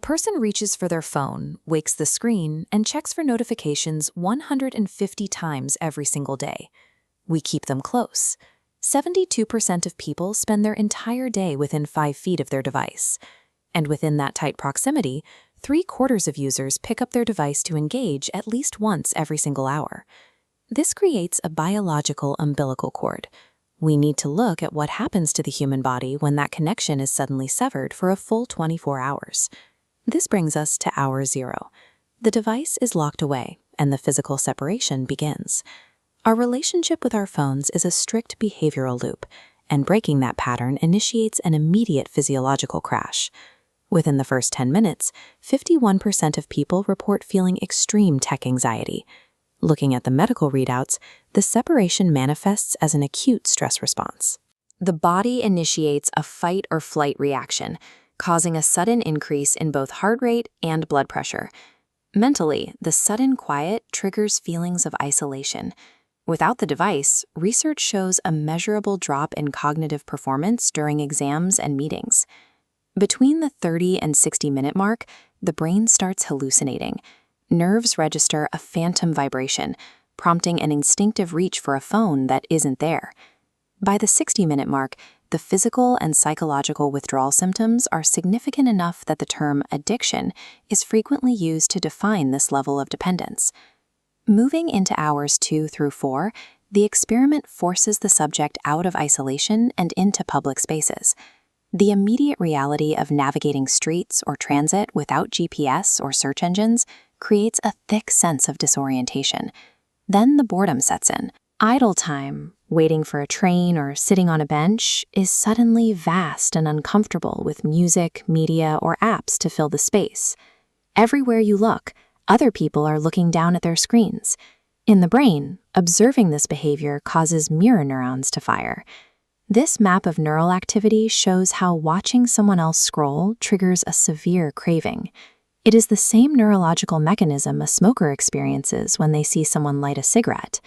person reaches for their phone, wakes the screen, and checks for notifications 150 times every single day. We keep them close. 72% of people spend their entire day within 5 feet of their device. And within that tight proximity, 3/4 of users pick up their device to engage at least once every single hour. This creates a biological umbilical cord. We need to look at what happens to the human body when that connection is suddenly severed for a full 24 hours. This brings us to hour 0. The device is locked away, and the physical separation begins. Our relationship with our phones is a strict behavioral loop, and breaking that pattern initiates an immediate physiological crash. Within the first 10 minutes, 51% of people report feeling extreme tech anxiety. Looking at the medical readouts, the separation manifests as an acute stress response. The body initiates a fight or flight reaction, causing a sudden increase in both heart rate and blood pressure. Mentally, the sudden quiet triggers feelings of isolation. Without the device, research shows a measurable drop in cognitive performance during exams and meetings. Between the 30 and 60-minute mark, the brain starts hallucinating. Nerves register a phantom vibration, prompting an instinctive reach for a phone that isn't there. By the 60-minute mark, the physical and psychological withdrawal symptoms are significant enough that the term addiction is frequently used to define this level of dependence. Moving into hours 2 through 4, the experiment forces the subject out of isolation and into public spaces. The immediate reality of navigating streets or transit without GPS or search engines creates a thick sense of disorientation. Then the boredom sets in. Idle time, waiting for a train or sitting on a bench, is suddenly vast and uncomfortable with music, media, or apps to fill the space. Everywhere you look, other people are looking down at their screens. In the brain, observing this behavior causes mirror neurons to fire. This map of neural activity shows how watching someone else scroll triggers a severe craving. It is the same neurological mechanism a smoker experiences when they see someone light a cigarette.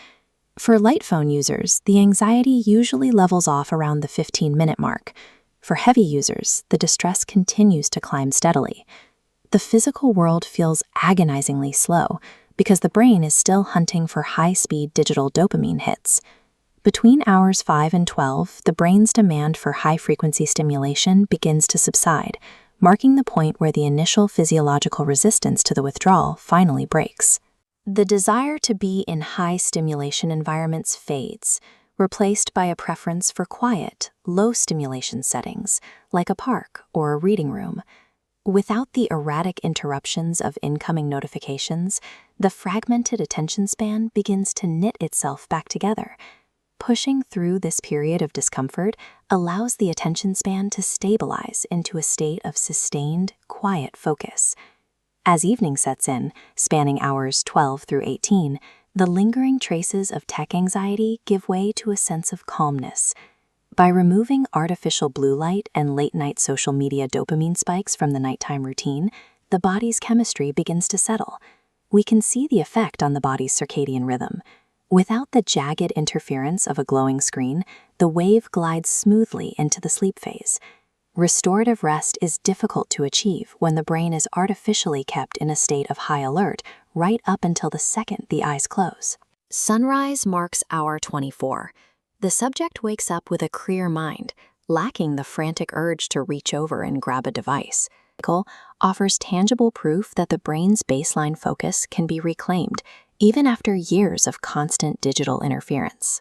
For light phone users, the anxiety usually levels off around the 15-minute mark. For heavy users, the distress continues to climb steadily. The physical world feels agonizingly slow because the brain is still hunting for high-speed digital dopamine hits. Between hours 5 and 12, the brain's demand for high-frequency stimulation begins to subside, marking the point where the initial physiological resistance to the withdrawal finally breaks. The desire to be in high-stimulation environments fades, replaced by a preference for quiet, low-stimulation settings, like a park or a reading room. Without the erratic interruptions of incoming notifications, the fragmented attention span begins to knit itself back together. Pushing through this period of discomfort allows the attention span to stabilize into a state of sustained, quiet focus. As evening sets in, spanning hours 12 through 18, the lingering traces of tech anxiety give way to a sense of calmness. By removing artificial blue light and late-night social media dopamine spikes from the nighttime routine, the body's chemistry begins to settle. We can see the effect on the body's circadian rhythm. Without the jagged interference of a glowing screen, the wave glides smoothly into the sleep phase. Restorative rest is difficult to achieve when the brain is artificially kept in a state of high alert right up until the second the eyes close. Sunrise marks hour 24. The subject wakes up with a clear mind, lacking the frantic urge to reach over and grab a device. Offers tangible proof that the brain's baseline focus can be reclaimed, even after years of constant digital interference.